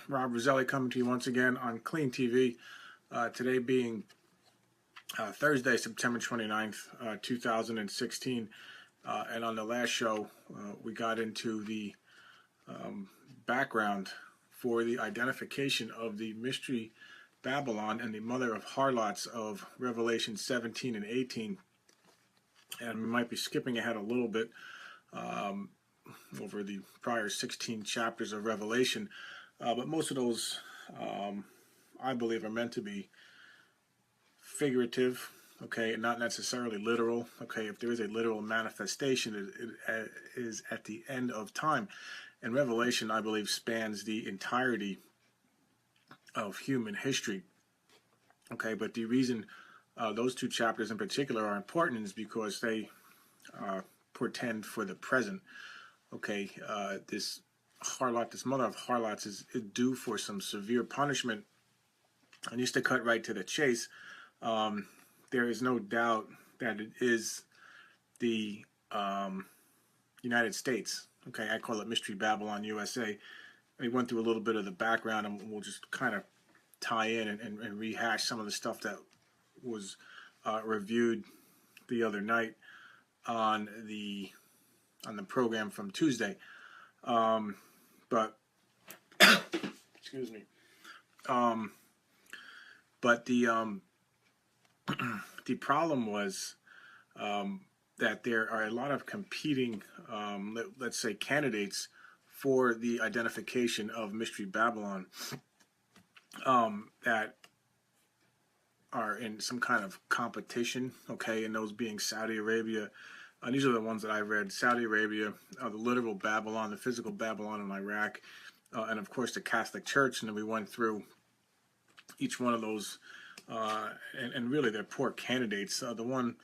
Rob Roselli coming to you once again on Clean TV. Today being Thursday, September 29th, 2016. And on the last show, we got into the background for the identification of the mystery Babylon and the mother of harlots of Revelation 17 and 18. And we might be skipping ahead a little bit over the prior 16 chapters of Revelation. But most of those, I believe, are meant to be figurative, okay, and not necessarily literal. Okay, if there is a literal manifestation, it is at the end of time. And Revelation, I believe, spans the entirety of human history. Okay, but the reason those two chapters in particular are important is because they portend for the present. Okay, this harlot, this mother of harlots, is due for some severe punishment. And just to cut right to the chase, there is no doubt that it is the United States. Okay, I call it Mystery Babylon USA. We went through a little bit of the background, and we'll just kind of tie in and rehash some of the stuff that was reviewed the other night on the program from Tuesday. But excuse me. But the problem was that there are a lot of competing, let's say, candidates for the identification of Mystery Babylon that are in some kind of competition, okay, and those being Saudi Arabia. These are the ones that I read: Saudi Arabia, the literal Babylon, the physical Babylon in Iraq, and of course the Catholic Church. And then we went through each one of those, and really they're poor candidates. The one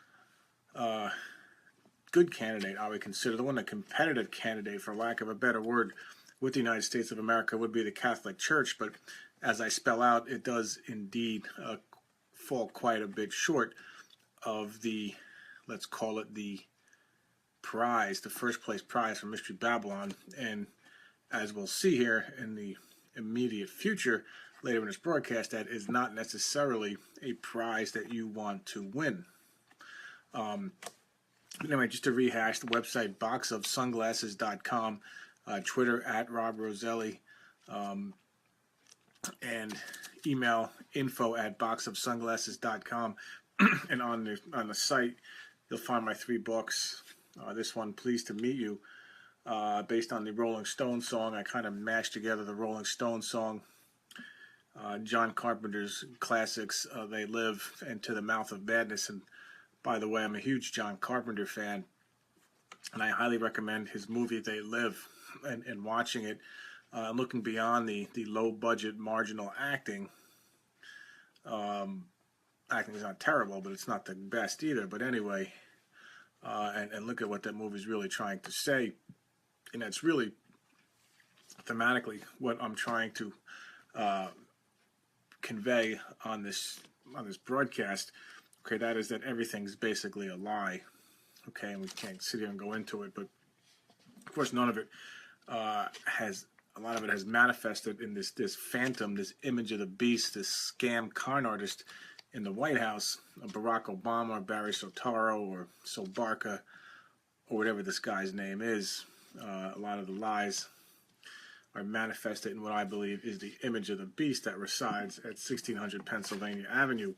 good candidate I would consider, the one a competitive candidate, for lack of a better word, with the United States of America would be the Catholic Church. But as I spell out, it does indeed fall quite a bit short of the, let's call it the prize, the first place prize for Mystery Babylon. And as we'll see here in the immediate future, later in this broadcast, that is not necessarily a prize that you want to win. Anyway, just to rehash, the website boxofsunglasses.com, Twitter at Rob Roselli, and email info@boxofsunglasses.com. And on the site, you'll find my 3 books. This one, Pleased to Meet You, based on the Rolling Stones song. I kind of mashed together the Rolling Stones song, John Carpenter's classics, They Live, and To the Mouth of Madness. And by the way, I'm a huge John Carpenter fan, and I highly recommend his movie They Live, and watching it, looking beyond the low-budget marginal acting. Acting is not terrible, but it's not the best either. But anyway, and look at what that movie is really trying to say, and that's really thematically what I'm trying to convey on this broadcast. Okay, that is that everything's basically a lie. Okay, and we can't sit here and go into it, but of course none of it has. A lot of it has manifested in this phantom, this image of the beast, this scam con artist in the White House, Barack Obama, Barry Soetoro, or Sobarka, or whatever this guy's name is. A lot of the lies are manifested in what I believe is the image of the beast that resides at 1600 Pennsylvania Avenue.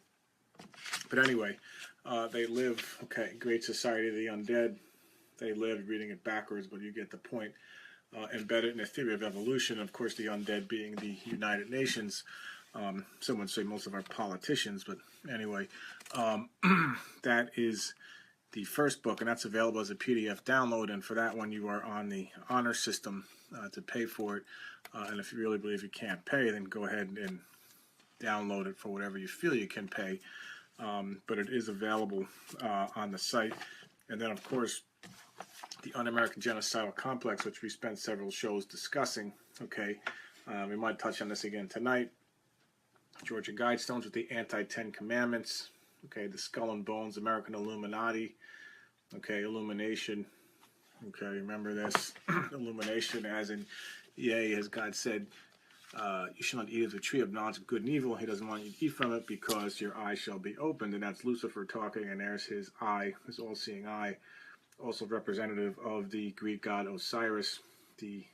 But anyway, They Live, okay, Great Society of the Undead. They Live, reading it backwards, but you get the point. Embedded in a theory of evolution, of course, the undead being the United Nations. Some would say most of our politicians, but anyway, that is the first book, and that's available as a PDF download. And for that one, you are on the honor system to pay for it. And if you really believe you can't pay, then go ahead and download it for whatever you feel you can pay. But it is available on the site. And then, of course, the Un-American Genocidal Complex, which we spent several shows discussing. Okay, we might touch on this again tonight. Georgia Guidestones with the Anti-10 Commandments. Okay, the Skull and Bones, American Illuminati. Okay, Illumination. Okay, remember this. Illumination as in, yea, as God said, you shall not eat of the tree of knowledge of good and evil. He doesn't want you to eat from it because your eye shall be opened. And that's Lucifer talking, and there's his eye, his all-seeing eye, also representative of the Greek god Osiris, the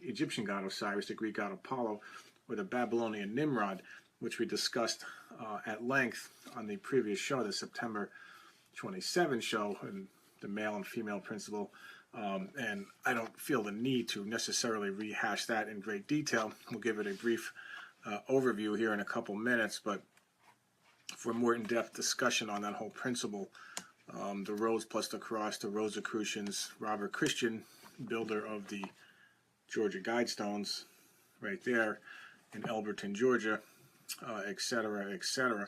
Egyptian god Osiris, the Greek god Apollo, or the Babylonian Nimrod, which we discussed at length on the previous show, the September 27 show, and the male and female principle. And I don't feel the need to necessarily rehash that in great detail. We'll give it a brief overview here in a couple minutes, but for a more in-depth discussion on that whole principle, the rose plus the cross, the Rosicrucians, Robert Christian, builder of the Georgia Guidestones, right there in Elberton, Georgia, etc., etc.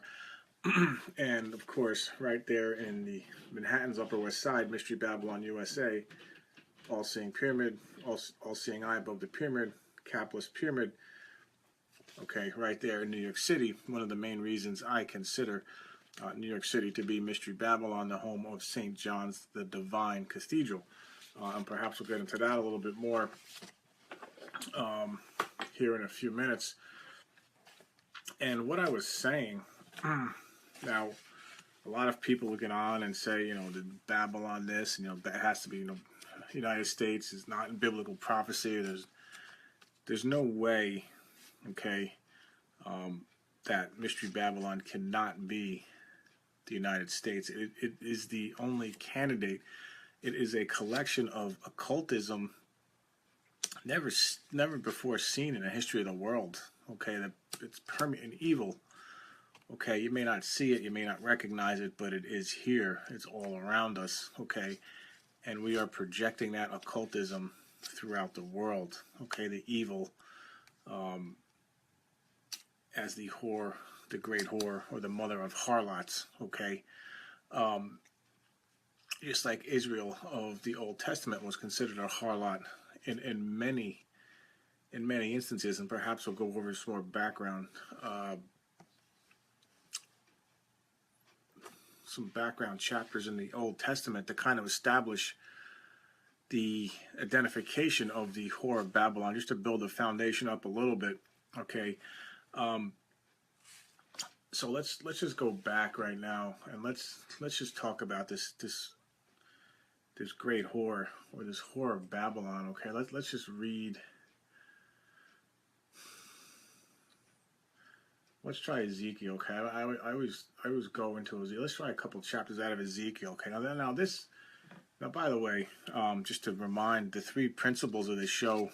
And of course, right there in the Manhattan's Upper West Side, Mystery Babylon, USA, all-seeing pyramid, all-seeing eye above the pyramid, capless pyramid. Okay, right there in New York City, one of the main reasons I consider New York City to be Mystery Babylon, the home of St. John's the Divine Cathedral. And perhaps we'll get into that a little bit more here in a few minutes. And what I was saying, now, a lot of people will get on and say, the Babylon this, and, that has to be, United States is not in biblical prophecy. There's no way, okay, that Mystery Babylon cannot be the United States. It is the only candidate. It is a collection of occultism never before seen in the history of the world. Okay, that it's permeating evil. Okay, you may not see it, you may not recognize it, but it is here. It's all around us. Okay, and we are projecting that occultism throughout the world. Okay, the evil as the whore, the great whore, or the mother of harlots. Okay, just like Israel of the Old Testament was considered a harlot in many instances, and perhaps we'll go over some more background. Some background chapters in the Old Testament to kind of establish the identification of the whore of Babylon, just to build the foundation up a little bit. Okay, so let's just go back right now, and let's just talk about this great whore, or this whore of Babylon. Okay, let's just read. Let's try Ezekiel. Okay, I always go into Ezekiel. Let's try a couple chapters out of Ezekiel. Okay, now by the way, just to remind the three principles of this show.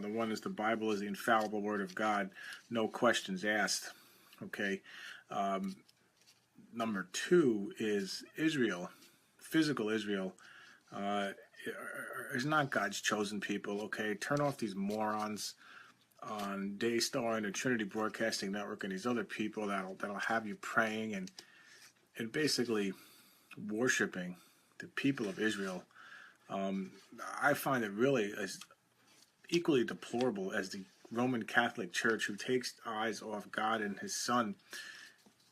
The one is the Bible is the infallible Word of God, no questions asked. Okay. Number two is Israel, physical Israel, is not God's chosen people. Okay, turn off these morons on Daystar and the Trinity Broadcasting Network and these other people that'll have you praying and basically worshiping the people of Israel. I find it really as equally deplorable as the Roman Catholic Church, who takes eyes off God and His Son.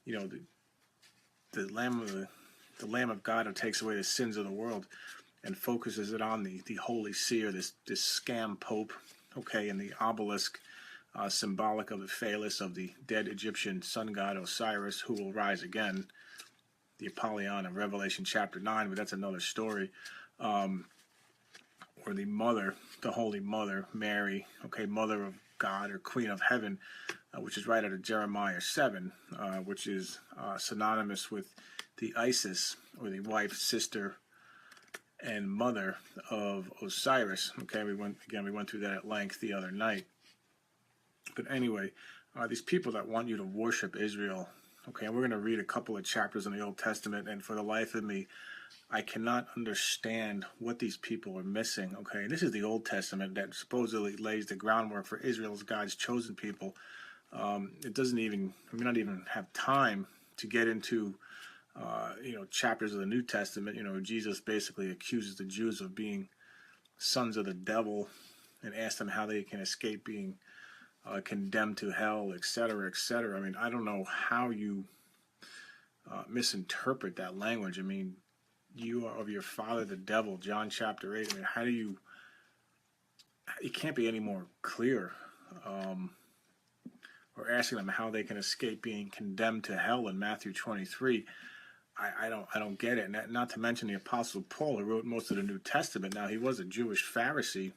The Lamb of God who takes away the sins of the world, and focuses it on the Holy See, or this scam Pope. Okay, and the obelisk, symbolic of the phallus of the dead Egyptian sun god Osiris, who will rise again. The Apollyon of Revelation chapter 9, but that's another story. Or the mother, the Holy Mother, Mary, okay, Mother of God or Queen of Heaven, which is right out of Jeremiah 7, which is synonymous with the Isis, or the wife, sister, and mother of Osiris. Okay, we went through that at length the other night. But anyway, these people that want you to worship Israel. Okay, and we're going to read a couple of chapters in the Old Testament, and for the life of me, I cannot understand what these people are missing. Okay, and this is the Old Testament that supposedly lays the groundwork for Israel as God's chosen people. It doesn't even, we not even have time to get into chapters of the New Testament. Jesus basically accuses the Jews of being sons of the devil and asks them how they can escape being condemned to hell, etc., etc. I mean, I don't know how you misinterpret that language. I mean, you are of your father the devil, John chapter 8. I mean, how do you, it can't be any more clear. or asking them how they can escape being condemned to hell in Matthew 23. I don't get it. And not to mention the Apostle Paul, who wrote most of the New Testament. Now, he was a Jewish Pharisee,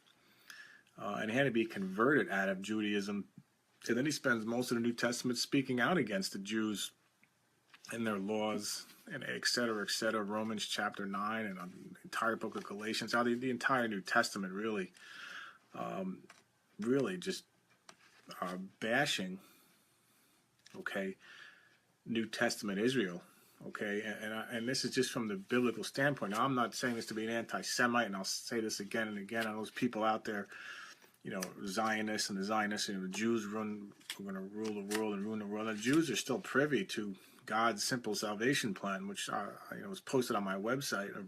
and he had to be converted out of Judaism. And then he spends most of the New Testament speaking out against the Jews and their laws, and et cetera, Romans chapter 9, and the entire book of Galatians, how the entire New Testament really just bashing, okay, New Testament Israel. Okay, and this is just from the biblical standpoint. Now, I'm not saying this to be an anti-Semite, and I'll say this again and again. And those people out there, Zionists and the Zionists, the Jews are going to rule the world and ruin the world. The Jews are still privy to God's simple salvation plan, which was posted on my website. The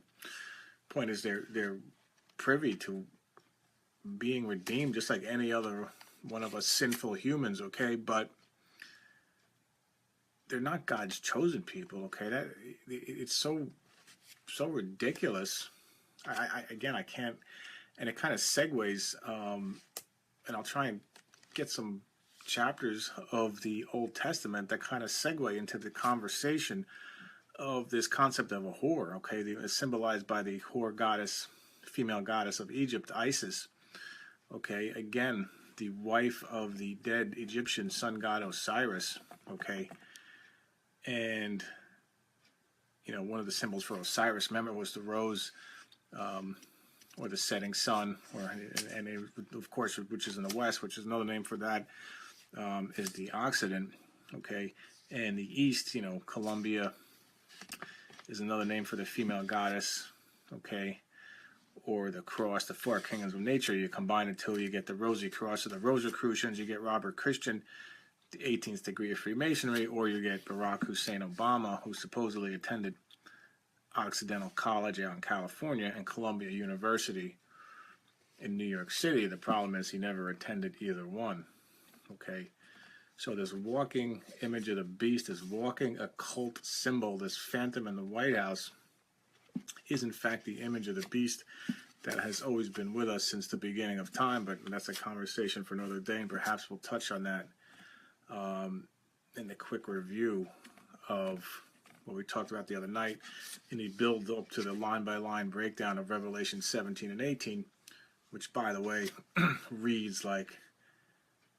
point is, they're privy to being redeemed, just like any other one of us sinful humans. Okay, but they're not God's chosen people. Okay, it's so ridiculous. I can't, and it kind of segues, and I'll try and get some chapters of the Old Testament that kind of segue into the conversation of this concept of a whore. Okay, symbolized by the whore goddess, female goddess of Egypt, Isis. Okay, again, the wife of the dead Egyptian sun god Osiris. Okay. And, one of the symbols for Osiris, remember, was the rose, or the setting sun, of course, which is in the west, which is another name for that, is the Occident, okay? And the east, Columbia is another name for the female goddess, okay? Or the cross, the four kingdoms of nature. You combine it till you get the Rosy Cross or the Rosicrucians, you get Robert Christian, the 18th degree of Freemasonry, or you get Barack Hussein Obama, who supposedly attended Occidental College out in California and Columbia University in New York City. The problem is he never attended either one. Okay, so this walking image of the beast, this walking occult symbol, this phantom in the White House, is in fact the image of the beast that has always been with us since the beginning of time. But that's a conversation for another day, and perhaps we'll touch on that in the quick review of what we talked about the other night in the build up to the line-by-line breakdown of Revelation 17 and 18, which, by the way, reads like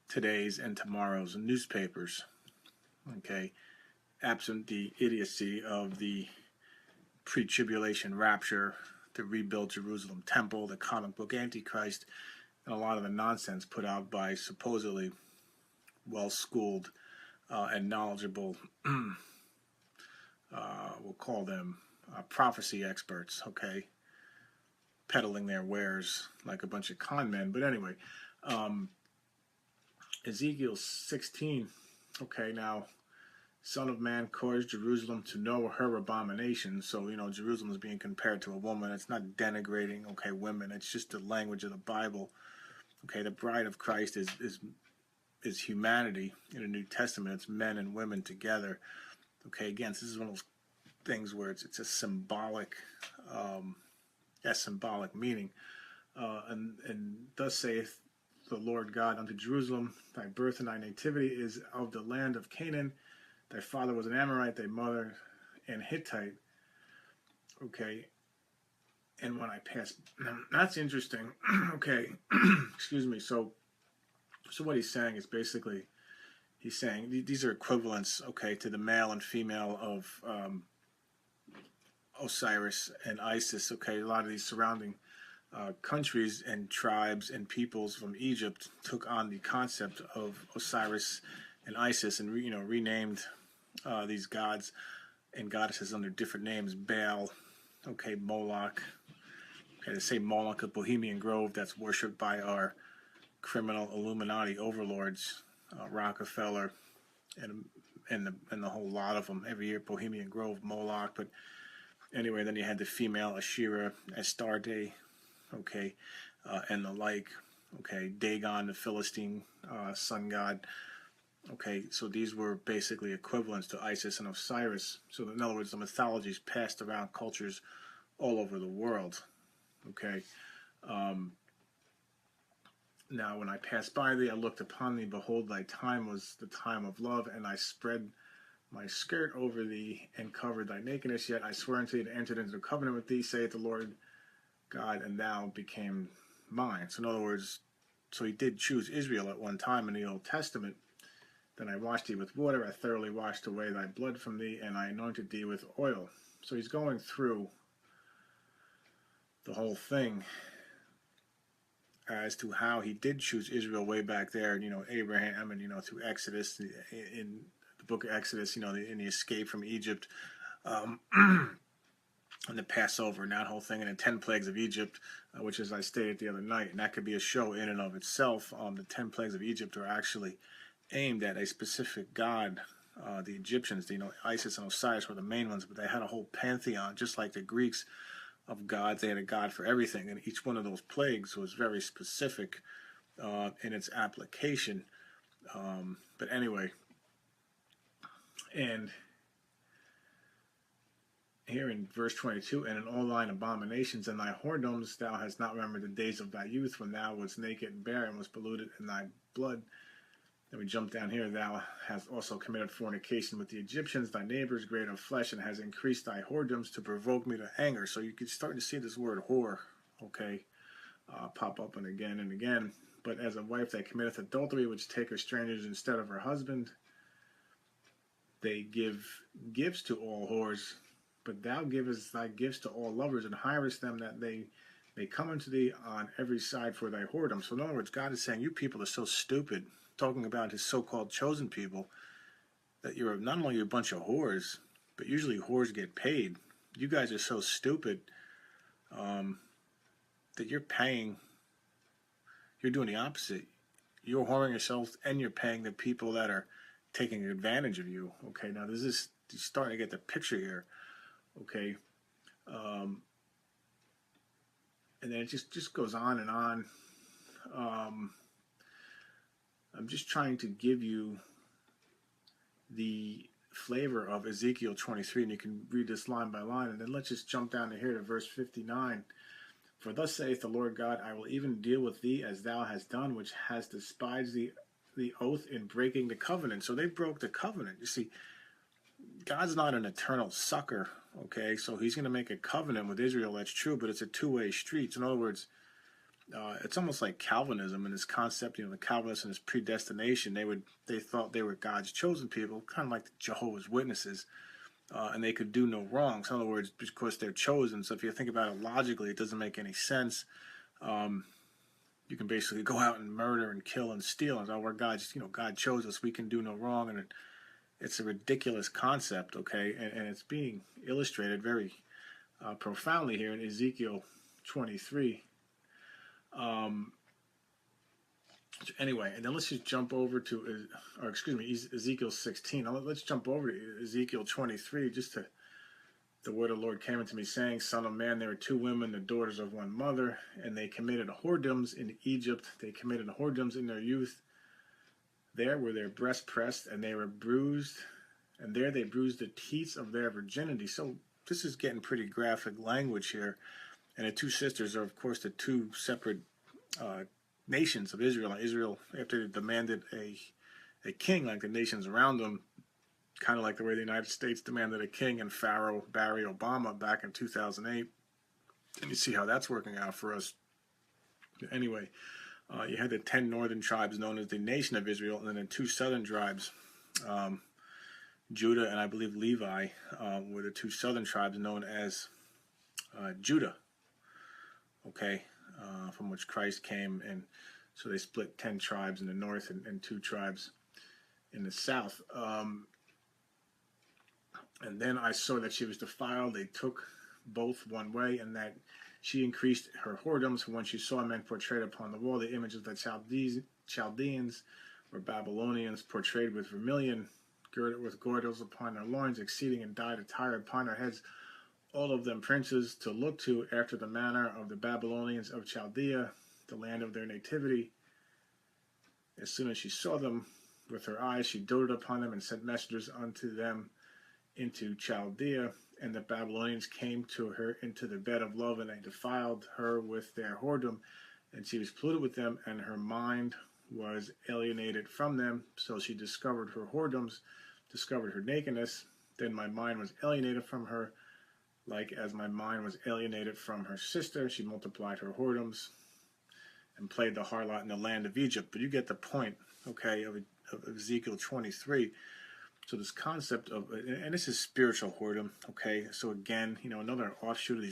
today's and tomorrow's newspapers, okay, absent the idiocy of the pre-tribulation rapture, the rebuilt Jerusalem temple, the comic book Antichrist, and a lot of the nonsense put out by supposedly well-schooled and knowledgeable, we'll call them prophecy experts, okay, peddling their wares like a bunch of con men. But anyway, Ezekiel 16, okay, now, Son of Man caused Jerusalem to know her abomination. So, Jerusalem is being compared to a woman. It's not denigrating, okay, women. It's just the language of the Bible. Okay, the bride of Christ is humanity in the New Testament. It's men and women together. Okay, again, this is one of those things where it's a symbolic, symbolic meaning. And thus saith the Lord God unto Jerusalem, thy birth and thy nativity is of the land of Canaan. Thy father was an Amorite, thy mother an Hittite. Okay, and when I pass, that's interesting. Okay, excuse me. So what he's saying is basically, he's saying these are equivalents, okay, to the male and female of Osiris and Isis. Okay, a lot of these surrounding countries and tribes and peoples from Egypt took on the concept of Osiris and Isis and renamed these gods and goddesses under different names. Baal, okay, Moloch. Okay, they say Moloch of Bohemian Grove, that's worshipped by our criminal Illuminati overlords, Rockefeller, and the whole lot of them. Every year, Bohemian Grove, Moloch. But anyway, then you had the female Asherah, Astarte, okay, and the like. Okay, Dagon, the Philistine sun god. Okay, so these were basically equivalents to Isis and Osiris. So in other words, the mythologies passed around cultures all over the world. Okay. Now when I passed by thee, I looked upon thee, behold, thy time was the time of love, and I spread my skirt over thee, and covered thy nakedness. Yet I swear unto thee to enter into the covenant with thee, saith the Lord God, and thou became mine. So in other words, so he did choose Israel at one time in the Old Testament. Then I washed thee with water, I thoroughly washed away thy blood from thee, and I anointed thee with oil. So he's going through the whole thing as to how he did choose Israel way back there, Abraham, and, through Exodus, in the book of Exodus, in the escape from Egypt, and the Passover and that whole thing, and the 10 plagues of Egypt, which, as I stated the other night, and that could be a show in and of itself. The 10 plagues of Egypt are actually aimed at a specific god. The Egyptians, Isis and Osiris were the main ones, but they had a whole pantheon, just like the Greeks, of gods. They had a god for everything, and each one of those plagues was very specific in its application. But anyway, and here in verse 22, and in all thine abominations and thy whoredoms thou hast not remembered the days of thy youth, when thou wast naked and bare, and was polluted in thy blood. Then we jump down here. Thou hast also committed fornication with the Egyptians, thy neighbors, great of flesh, and has increased thy whoredoms to provoke me to anger. So you can start to see this word whore, okay, pop up and again. But as a wife that committeth adultery, which taketh strangers instead of her husband, they give gifts to all whores, but thou givest thy gifts to all lovers, and hirest them that they may come unto thee on every side for thy whoredom. So in other words, God is saying, you people are so stupid, talking about his so-called chosen people, that you're not only a bunch of whores, but usually whores get paid. You guys are so stupid that you're doing the opposite. You're whoring yourself, and you're paying the people that are taking advantage of you. Okay, now you're starting to get the picture here. Okay, and then it just goes on and on. I'm just trying to give you the flavor of Ezekiel 23, and you can read this line by line, and then let's just jump down to here to verse 59. For thus saith the Lord God, I will even deal with thee as thou hast done, which hast despised the oath in breaking the covenant. So they broke the covenant. You see, God's not an eternal sucker, okay? So he's going to make a covenant with Israel, that's true, but it's a two-way street. So in other words, it's almost like Calvinism and this concept, the Calvinists and this predestination. They thought they were God's chosen people, kind of like the Jehovah's Witnesses, and they could do no wrong. So in other words, because they're chosen. So if you think about it logically, it doesn't make any sense. You can basically go out and murder and kill and steal, and we're God's, God chose us, we can do no wrong, and it's a ridiculous concept, okay, and it's being illustrated very profoundly here in Ezekiel 23. Anyway, and then let's just jump over to, Ezekiel 16. Now let's jump over to Ezekiel 23. The word of the Lord came unto me, saying, Son of man, there are two women, the daughters of one mother, and they committed whoredoms in Egypt. They committed whoredoms in their youth. There were their breasts pressed, and they were bruised, and there they bruised the teats of their virginity. So this is getting pretty graphic language here. And the two sisters are, of course, the two separate nations of Israel. Israel, after they demanded a king like the nations around them, kind of like the way the United States demanded a king and Pharaoh Barry Obama back in 2008. And you see how that's working out for us. Anyway, you had the 10 northern tribes known as the nation of Israel, and then the 2 southern tribes, Judah and I believe Levi, were the 2 southern tribes known as Judah. Okay, from which Christ came, and so they split 10 tribes in the north and 2 tribes in the south. And then I saw that she was defiled. They took both one way, and that she increased her whoredoms. For when she saw men portrayed upon the wall, the images of the Chaldeans or Babylonians portrayed with vermilion, girded with girdles upon their loins, exceeding and dyed attire upon their heads, all of them princes to look to after the manner of the Babylonians of Chaldea, the land of their nativity. As soon as she saw them with her eyes, she doted upon them and sent messengers unto them into Chaldea. And the Babylonians came to her into the bed of love, and they defiled her with their whoredom. and she was polluted with them, and her mind was alienated from them. So she discovered her whoredoms, discovered her nakedness. Then my mind was alienated from her, like as my mind was alienated from her sister. She multiplied her whoredoms and played the harlot in the land of Egypt. But you get the point, okay, of Ezekiel 23. So this concept of, and this is spiritual whoredom, okay. So again, another offshoot of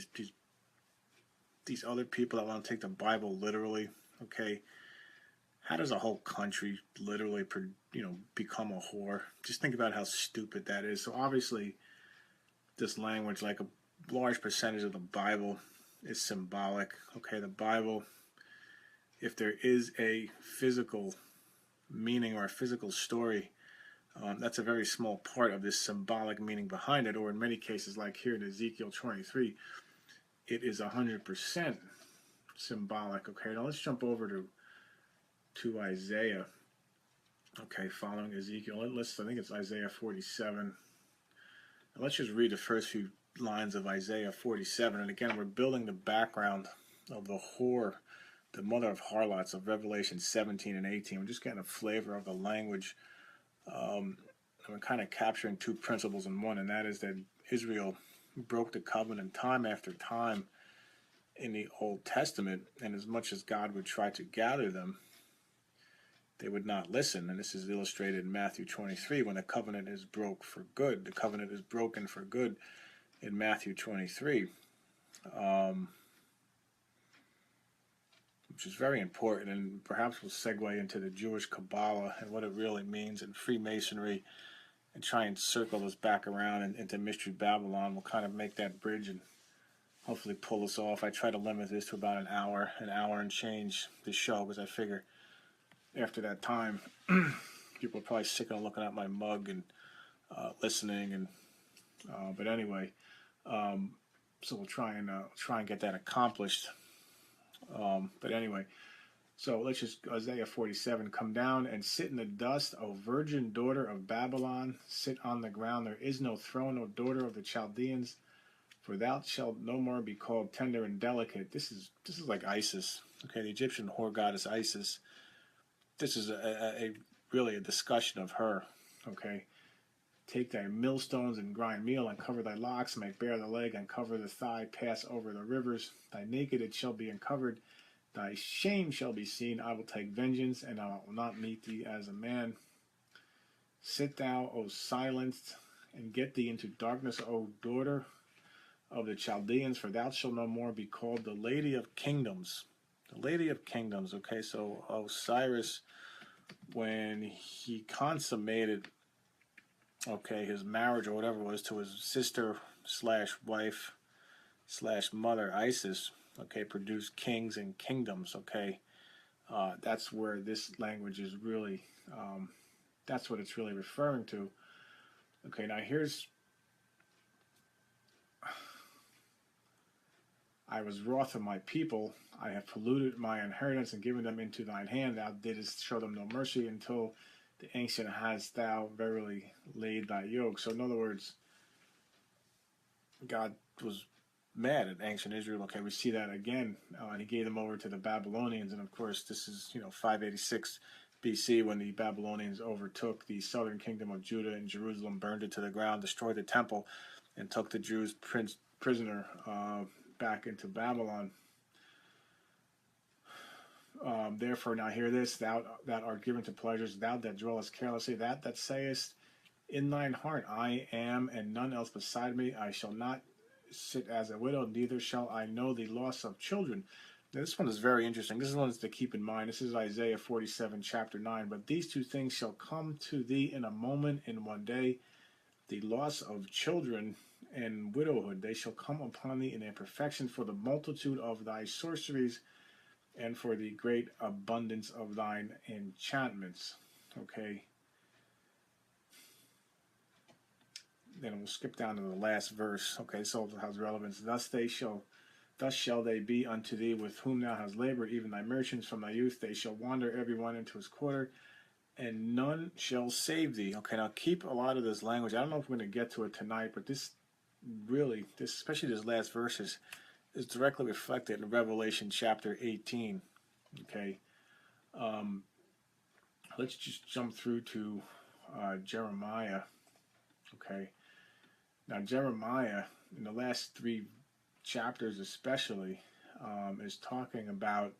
these other people that want to take the Bible literally, okay. How does a whole country literally, become a whore? Just think about how stupid that is. So obviously, this language, like a large percentage of the Bible, is symbolic. Okay, the Bible, if there is a physical meaning or a physical story, that's a very small part of this symbolic meaning behind it. Or in many cases, like here in Ezekiel 23, it is 100% symbolic. Okay, now let's jump over to Isaiah. Okay, following Ezekiel, I think it's Isaiah 47. And let's just read the first few lines of Isaiah 47. And again, we're building the background of the whore, the mother of harlots of Revelation 17 and 18. We're just getting a flavor of the language. And we're kind of capturing two principles in one, and that is that Israel broke the covenant time after time in the Old Testament, and as much as God would try to gather them, they would not listen. And this is illustrated in Matthew 23 when the covenant is broke for good. The covenant is broken for good in Matthew 23, which is very important. And perhaps we'll segue into the Jewish Kabbalah and what it really means, and Freemasonry, and try and circle us back around into Mystery Babylon. We'll kind of make that bridge and hopefully pull us off. I try to limit this to about an hour and change the show, because I figure after that time, people are probably sick of looking at my mug and listening. And but anyway, so we'll try and get that accomplished. But anyway, so let's just Isaiah 47. Come down and sit in the dust, O virgin daughter of Babylon. Sit on the ground. There is no throne, O daughter of the Chaldeans. For thou shalt no more be called tender and delicate. This is like Isis. Okay, the Egyptian whore goddess Isis. This is really a discussion of her. Okay, take thy millstones and grind meal, and cover thy locks, and make bare the leg, and cover the thigh, pass over the rivers. Thy naked it shall be uncovered, thy shame shall be seen. I will take vengeance, and I will not meet thee as a man. Sit thou, O silenced, and get thee into darkness, O daughter of the Chaldeans, for thou shalt no more be called the Lady of Kingdoms. The Lady of Kingdoms. Okay, so Osiris, when he consummated, okay, his marriage or whatever it was to his sister slash wife slash mother Isis, okay, produced kings and kingdoms. Okay, that's where this language is really, that's what it's really referring to. Okay, now here's, I was wroth of my people. I have polluted my inheritance and given them into thine hand. Thou didst show them no mercy until the ancient hast thou verily laid thy yoke. So in other words, God was mad at ancient Israel. Okay, we see that again. And he gave them over to the Babylonians. And of course, this is, 586 BC when the Babylonians overtook the southern kingdom of Judah and Jerusalem, burned it to the ground, destroyed the temple, and took the Jews prisoner back into Babylon. Therefore, now hear this, thou that art given to pleasures, thou that dwellest carelessly, that sayest in thine heart, I am, and none else beside me. I shall not sit as a widow, neither shall I know the loss of children. Now, this one is very interesting. This is one to keep in mind. This is Isaiah 47, chapter 9. But these two things shall come to thee in a moment, in one day, the loss of children and widowhood. They shall come upon thee in a perfection for the multitude of thy sorceries, and for the great abundance of thine enchantments. Okay. Then we'll skip down to the last verse. Okay, so it has relevance. Thus shall they be unto thee with whom thou hast labored, even thy merchants from thy youth. They shall wander every one into his quarter, and none shall save thee. Okay, now keep a lot of this language. I don't know if we're going to get to it tonight, but this especially this last verse is directly reflected in Revelation chapter 18. Okay, um, let's just jump through to Jeremiah. Okay, now Jeremiah, in the last three chapters especially, is talking about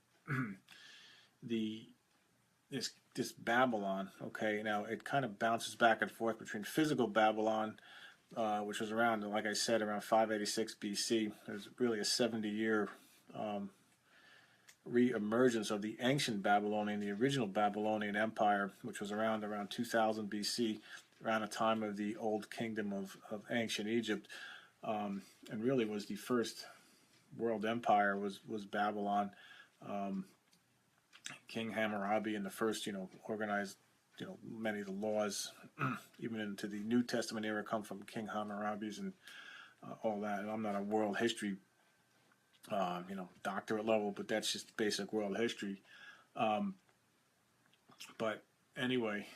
the this Babylon. Okay, now it kind of bounces back and forth between physical Babylon, which was around, like I said, around 586 BC. There's really a 70-year re-emergence of the ancient Babylonian, the original Babylonian Empire, which was around 2000 BC, around the time of the old kingdom of ancient Egypt, and really was the first world empire was Babylon. Um, King Hammurabi and the first, organized, many of the laws, even into the New Testament era, come from King Hammurabi's and all that. And I'm not a world history, doctorate level, but that's just basic world history. Um, but anyway,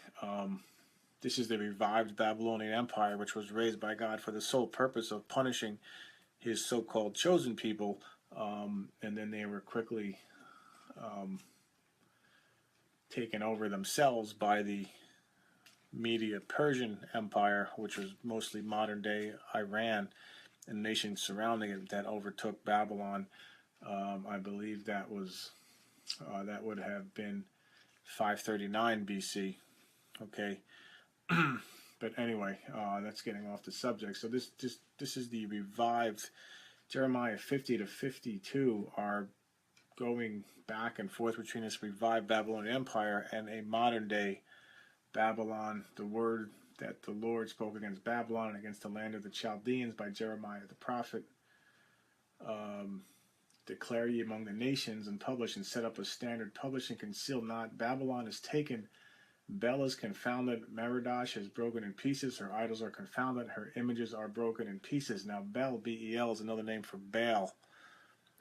this is the revived Babylonian Empire, which was raised by God for the sole purpose of punishing his so-called chosen people, and then they were quickly taken over themselves by the Media-Persian Empire, which was mostly modern-day Iran and nations surrounding it, that overtook Babylon. I believe that would have been 539 BC. Okay, but anyway, that's getting off the subject. So this is the revived Jeremiah 50 to 52 are going back and forth between this revived Babylonian Empire and a modern day Babylon. The word that the Lord spoke against Babylon and against the land of the Chaldeans by Jeremiah the prophet. Declare ye among the nations, and publish and set up a standard, publish and conceal not. Babylon is taken, Bel is confounded, Merodach is broken in pieces, her idols are confounded, her images are broken in pieces. Now Bel, B-E-L, is another name for Baal,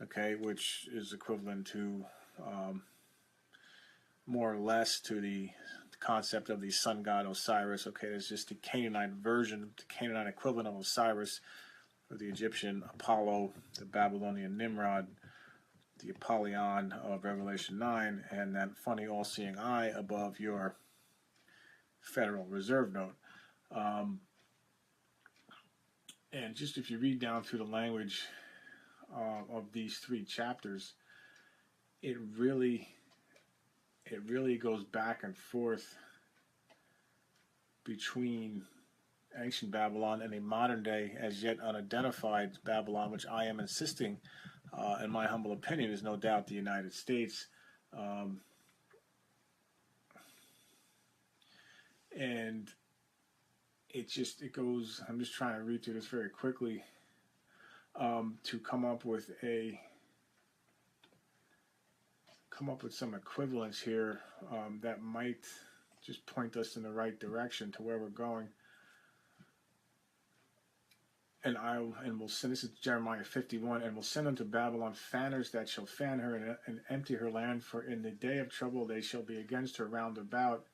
okay, which is equivalent to more or less to the concept of the sun god Osiris. Okay, it's just the Canaanite version, the Canaanite equivalent of Osiris, or the Egyptian Apollo, the Babylonian Nimrod, the Apollyon of Revelation 9, and that funny all-seeing eye above your Federal Reserve note. And just if you read down through the language of these three chapters, it really goes back and forth between ancient Babylon and a modern day, as yet unidentified Babylon, which I am insisting, in my humble opinion, is no doubt the United States. And it goes, I'm just trying to read through this very quickly to come up with some equivalence here that might just point us in the right direction to where we're going. And we'll send, this is Jeremiah 51, and will send unto Babylon fanners that shall fan her and empty her land, for in the day of trouble they shall be against her round about.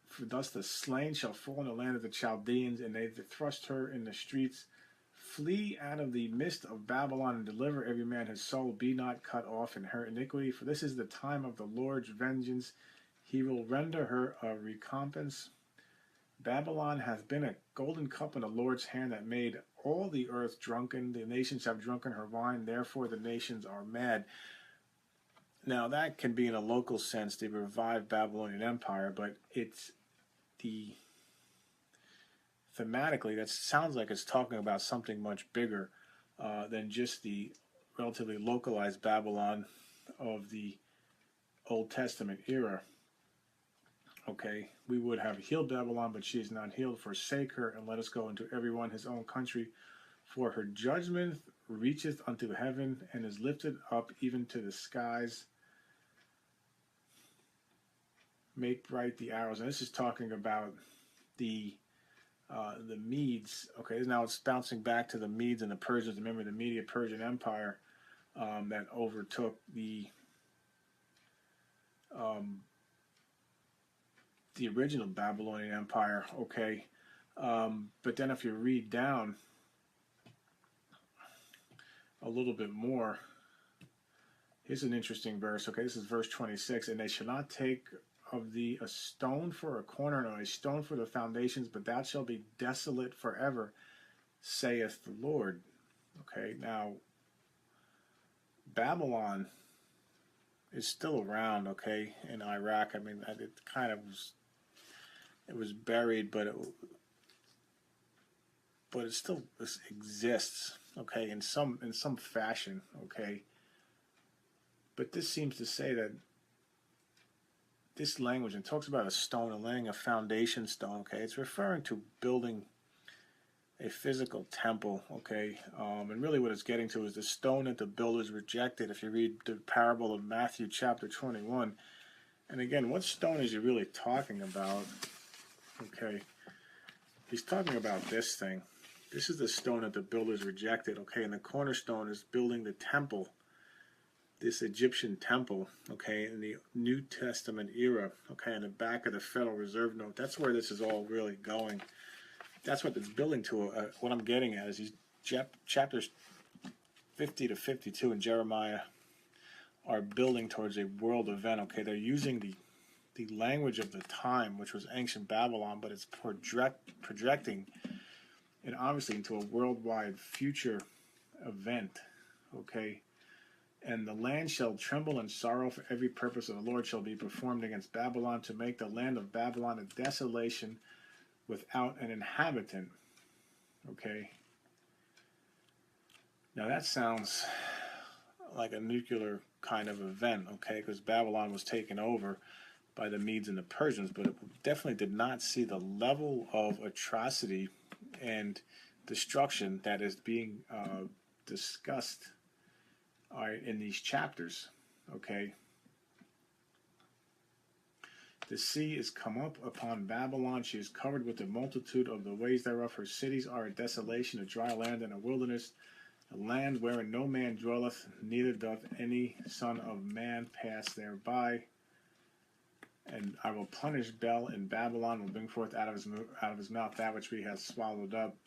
For thus the slain shall fall in the land of the Chaldeans, and they that thrust her in the streets. Flee out of the midst of Babylon, and deliver every man his soul. Be not cut off in her iniquity, for this is the time of the Lord's vengeance. He will render her a recompense. Babylon hath been a golden cup in the Lord's hand, that made all the earth drunken. The nations have drunken her wine, therefore the nations are mad. Now that can be in a local sense the revived Babylonian Empire, but it's thematically, that sounds like it's talking about something much bigger than just the relatively localized Babylon of the Old Testament era. Okay, we would have healed Babylon, but she is not healed. Forsake her, and let us go into every one his own country. For her judgment reacheth unto heaven, and is lifted up even to the skies. Make bright the arrows. And this is talking about the Medes. Okay, now it's bouncing back to the Medes and the Persians. Remember the Media-Persian Empire that overtook the original Babylonian Empire. Okay, but then if you read down a little bit more, Here's an interesting verse. Okay, this is verse 26. And they shall not take of thee a stone for a corner, nor a stone for the foundations, but thou shalt be desolate forever, saith the Lord. Okay, now Babylon is still around, okay, in Iraq. I mean, it kind of was buried, but it still exists, okay, in some fashion, okay. But this seems to say that this language, and talks about a stone and laying a foundation stone, okay, it's referring to building a physical temple, okay, and really what it's getting to is the stone that the builders rejected. If you read the parable of Matthew chapter 21, and again, what stone is he really talking about? Okay, he's talking about this thing. This is the stone that the builders rejected, okay, and the cornerstone is building the temple, this Egyptian temple, okay, in the New Testament era, okay, in the back of the Federal Reserve note. That's where this is all really going. That's what it's building to. What I'm getting at is these chapters 50 to 52 in Jeremiah are building towards a world event, okay. They're using the language of the time, which was ancient Babylon, but it's projecting it obviously into a worldwide future event, okay. And the land shall tremble and sorrow, for every purpose of the Lord shall be performed against Babylon, to make the land of Babylon a desolation without an inhabitant. Okay. Now that sounds like a nuclear kind of event, okay, because Babylon was taken over by the Medes and the Persians, but it definitely did not see the level of atrocity and destruction that is being discussed in these chapters, okay. The sea is come up upon Babylon. She is covered with the multitude of the ways thereof. Her cities are a desolation, a dry land, and a wilderness, a land wherein no man dwelleth, neither doth any son of man pass thereby. And I will punish Bel in Babylon, will bring forth out of his mouth that which he has swallowed up.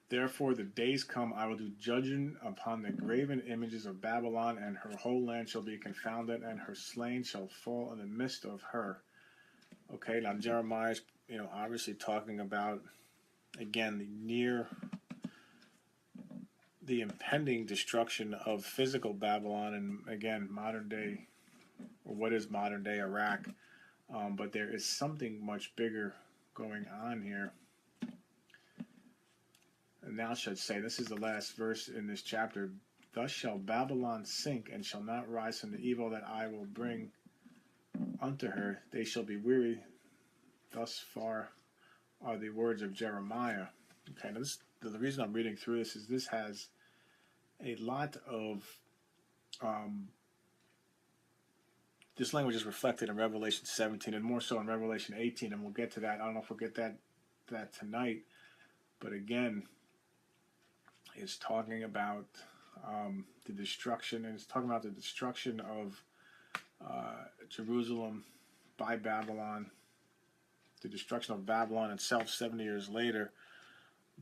Therefore the days come, I will do judgment upon the graven images of Babylon, and her whole land shall be confounded, and her slain shall fall in the midst of her. Okay, now Jeremiah is, obviously talking about, again, the impending destruction of physical Babylon, and again, modern day, or what is modern day Iraq. But there is something much bigger going on here. And thou shalt say, this is the last verse in this chapter, thus shall Babylon sink, and shall not rise from the evil that I will bring unto her. They shall be weary. Thus far are the words of Jeremiah. Okay, now the reason I'm reading through this is this has a lot of this language is reflected in Revelation 17 and more so in Revelation 18, and we'll get to that. I don't know if we'll get that tonight, but again, it's talking about the destruction, and it's talking about the destruction of Jerusalem by Babylon, the destruction of Babylon itself 70 years later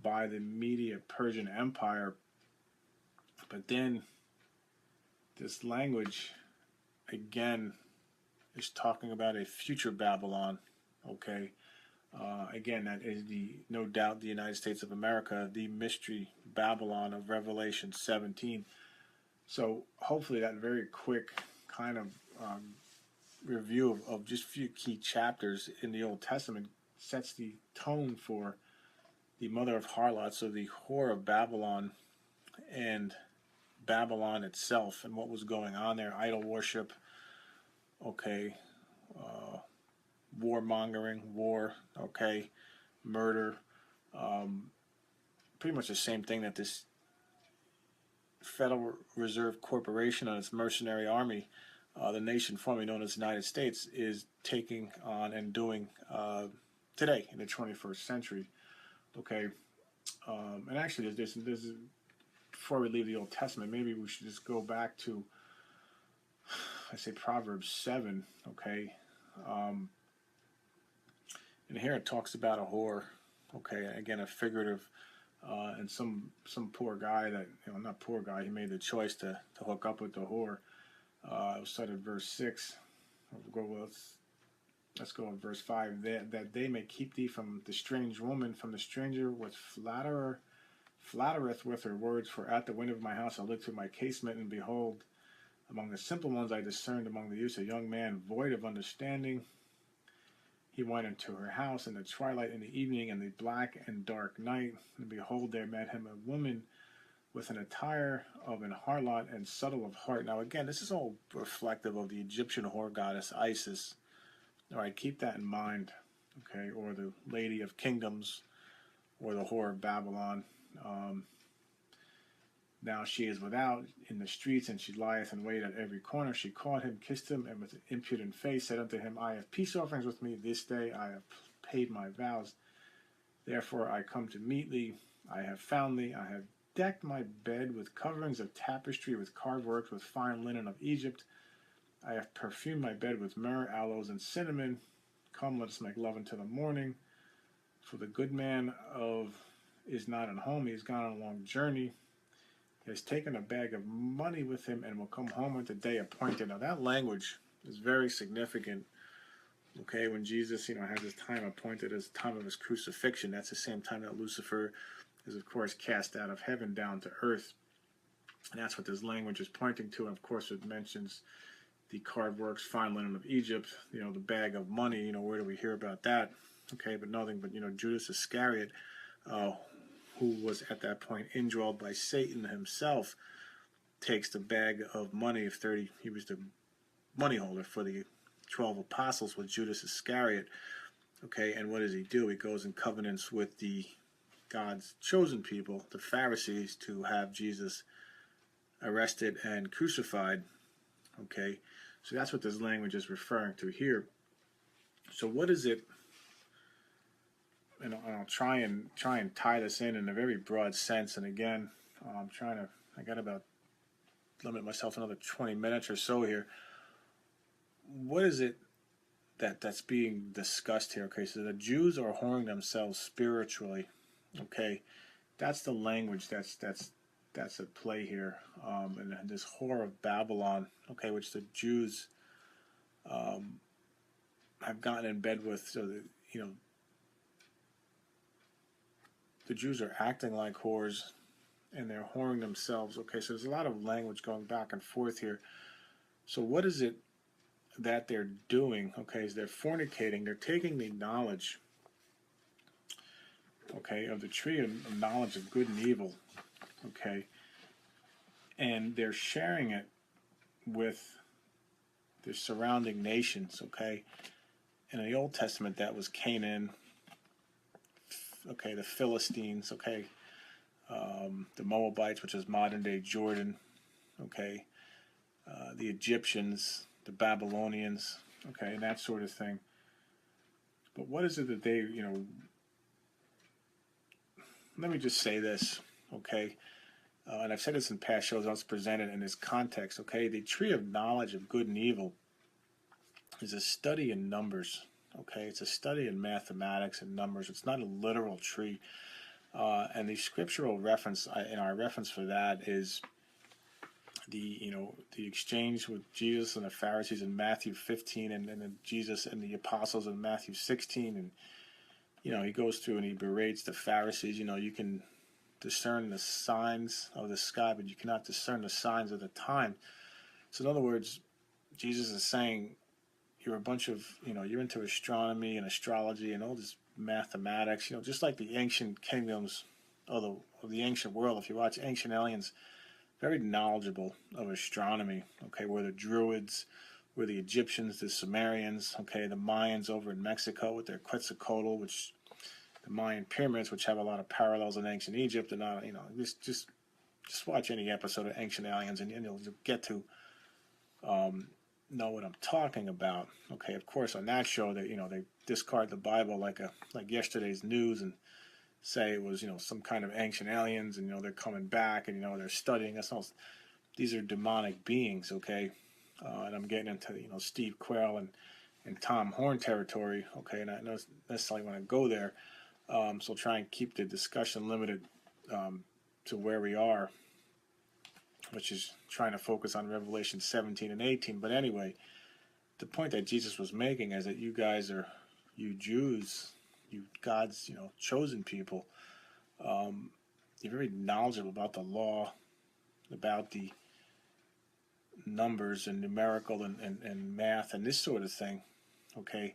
by the Media-Persian Empire. But then this language, again, is talking about a future Babylon, okay? Again, that is no doubt the United States of America, the mystery Babylon of Revelation 17. So hopefully that very quick kind of review of just a few key chapters in the Old Testament sets the tone for the mother of harlots, or the whore of Babylon, and Babylon itself, and what was going on there. Idol worship, okay, warmongering, war, okay, murder, pretty much the same thing that this Federal Reserve Corporation and its mercenary army, the nation formerly known as the United States, is taking on and doing today in the 21st century. Okay, and actually, there's before we leave the Old Testament, maybe we should just go back to, I say, Proverbs 7. Okay, and here it talks about a whore. Okay, again, a figurative and some poor guy that, not poor guy, he made the choice to hook up with the whore. It was said in verse 6. Let's go with verse 5. That they may keep thee from the strange woman, from the stranger which flattereth with her words. For at the window of my house I looked through my casement, and behold, among the simple ones I discerned among the youths a young man void of understanding. He went into her house in the twilight, in the evening, in the black and dark night. And behold, there met him a woman with an attire of an harlot and subtle of heart. Now again, this is all reflective of the Egyptian whore goddess Isis. All right, keep that in mind, okay? Or the Lady of Kingdoms, or the whore of Babylon. Now she is without in the streets, and she lieth in wait at every corner. She caught him, kissed him, and with an impudent face said unto him, I have peace offerings with me this day. I have paid my vows. Therefore I come to meet thee. I have found thee. I have decked my bed with coverings of tapestry, with carved work, with fine linen of Egypt. I have perfumed my bed with myrrh, aloes, and cinnamon. Come, let us make love until the morning. For the good man is not at home. He has gone on a long journey. He has taken a bag of money with him and will come home at the day appointed. Now that language is very significant. Okay, when Jesus, has his time appointed as the time of his crucifixion, that's the same time that Lucifer is, of course, cast out of heaven down to earth. And that's what this language is pointing to. And of course, it mentions the carved works, fine linen of Egypt, the bag of money. Where do we hear about that? Okay, but nothing but, Judas Iscariot, who was at that point indwelled by Satan himself, takes the bag of money of 30. He was the money holder for the 12 apostles with Judas Iscariot. Okay, and what does he do? He goes in covenants with the God's chosen people, the Pharisees, to have Jesus arrested and crucified. Okay, so that's what this language is referring to here. So what is it? And I'll try and tie this in a very broad sense. And again, I got about limit myself another 20 minutes or so here. What is it that's being discussed here? Okay, so the Jews are whoring themselves spiritually. Okay, that's the language that's at play here. And this whore of Babylon. Okay, which the Jews have gotten in bed with. So that, the Jews are acting like whores, and they're whoring themselves. Okay, so there's a lot of language going back and forth here. So what is it that they're doing? Okay, is they're fornicating. They're taking the knowledge, okay, of the tree of knowledge of good and evil, okay, and they're sharing it with the surrounding nations, okay. And in the Old Testament, that was Canaan, okay, the Philistines, okay, the Moabites, which is modern-day Jordan, okay, the Egyptians, the Babylonians, okay, and that sort of thing. But what is it that they, let me just say this, okay, and I've said this in past shows, I was presented in this context, okay, the tree of knowledge of good and evil is a study in numbers, okay, it's a study in mathematics and numbers. It's not a literal tree. And the scriptural reference, and our reference for that is the exchange with Jesus and the Pharisees in Matthew 15, and then Jesus and the apostles in Matthew 16, and he goes through and he berates the Pharisees. You can discern the signs of the sky, but you cannot discern the signs of the time. So in other words, Jesus is saying, you're a bunch of, you're into astronomy and astrology and all this mathematics, just like the ancient kingdoms of the ancient world. If you watch Ancient Aliens, very knowledgeable of astronomy, okay, where the Druids, where the Egyptians, the Sumerians, okay, the Mayans over in Mexico with their Quetzalcoatl, which the Mayan pyramids, which have a lot of parallels in ancient Egypt, and just watch any episode of Ancient Aliens, and you'll get to know what I'm talking about. Okay, of course, on that show, they discard the Bible like yesterday's news and say it was some kind of ancient aliens, and they're coming back, and they're studying us. These are demonic beings. Okay, and I'm getting into Steve Quayle and Tom Horn territory. Okay, and I don't necessarily want to go there, so try and keep the discussion limited to where we are, which is trying to focus on Revelation 17 and 18. But anyway, the point that Jesus was making is that you guys are, you Jews, you God's, chosen people, you're very knowledgeable about the law, about the numbers and numerical and math and this sort of thing, okay?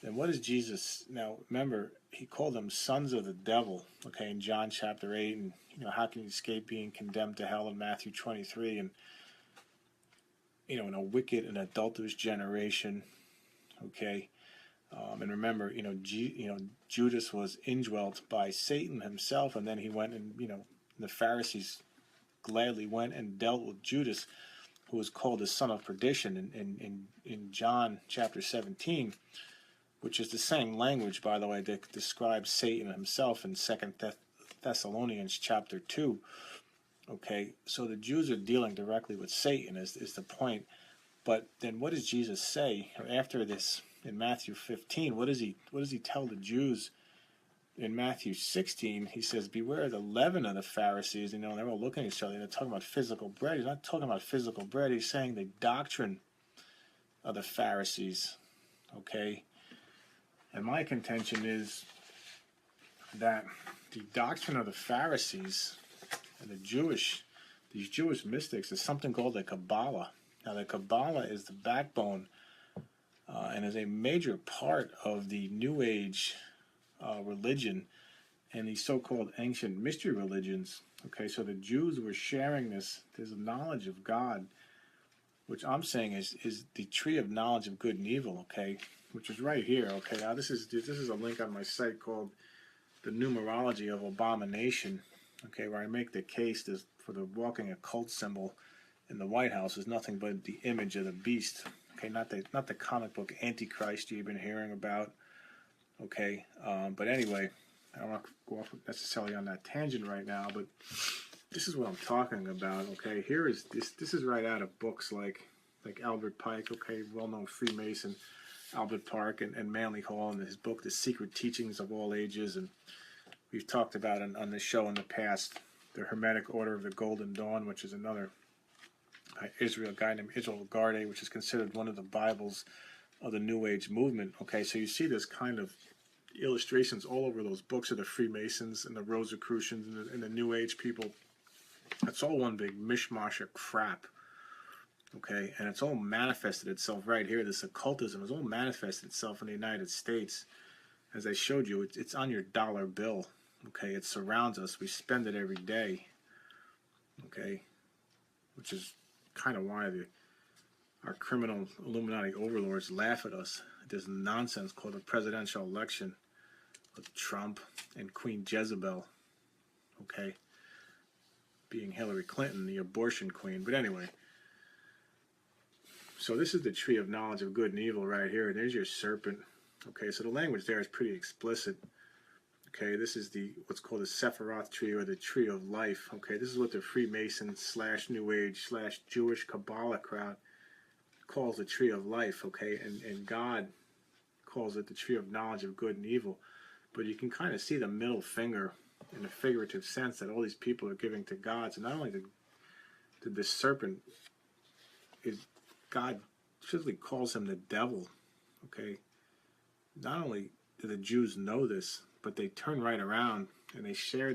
And what is Jesus? Now, remember, he called them sons of the devil, okay, in John chapter 8, and, how can you escape being condemned to hell in Matthew 23, and, in a wicked and adulterous generation, okay? And remember, Judas was indwelt by Satan himself, and then he went and, the Pharisees gladly went and dealt with Judas, who was called the son of perdition in John chapter 17, which is the same language, by the way, that describes Satan himself in 2 Thessalonians chapter 2. Okay, so the Jews are dealing directly with Satan is the point. But then what does Jesus say after this in Matthew 15? What does he tell the Jews in Matthew 16? He says, beware of the leaven of the Pharisees. They're all looking at each other. They're talking about physical bread. He's not talking about physical bread. He's saying the doctrine of the Pharisees. Okay? And my contention is that the doctrine of the Pharisees and these Jewish mystics is something called the Kabbalah. Now, the Kabbalah is the backbone and is a major part of the New Age religion and the so-called ancient mystery religions. Okay, so the Jews were sharing this knowledge of God, which I'm saying is the tree of knowledge of good and evil. Okay, which is right here. Okay, now this is a link on my site called The Numerology of Abomination. Okay, where I make the case for the walking occult symbol in the White House is nothing but the image of the beast. Okay, not the comic book Antichrist you've been hearing about. Okay, but anyway, I don't want to go off necessarily on that tangent right now, but this is what I'm talking about. Okay, here is this is right out of books like Albert Pike. Okay, well-known Freemason Albert Pike and Manly Hall in his book The Secret Teachings of All Ages, and we've talked about on this show in the past the Hermetic Order of the Golden Dawn, which is another guy named Israel Garde, which is considered one of the Bibles of the New Age movement. Okay, so you see this kind of illustrations all over those books of the Freemasons and the Rosicrucians and the New Age people. It's all one big mishmash of crap. Okay, and it's all manifested itself right here. This occultism has all manifested itself in the United States. As I showed you, it's on your dollar bill. Okay, it surrounds us. We spend it every day. Okay, which is kind of why our criminal Illuminati overlords laugh at us. This nonsense called the presidential election with Trump and Queen Jezebel. Okay, being Hillary Clinton, the abortion queen. But anyway, so this is the tree of knowledge of good and evil right here. There's your serpent. Okay, so the language there is pretty explicit. Okay, this is what's called the Sephiroth tree or the tree of life. Okay, this is what the Freemason / New Age / Jewish Kabbalah crowd calls the tree of life. Okay, and God calls it the tree of knowledge of good and evil. But you can kind of see the middle finger in a figurative sense that all these people are giving to God. So not only did this serpent, God physically calls him the devil. Okay, not only do the Jews know this, but they turn right around and they share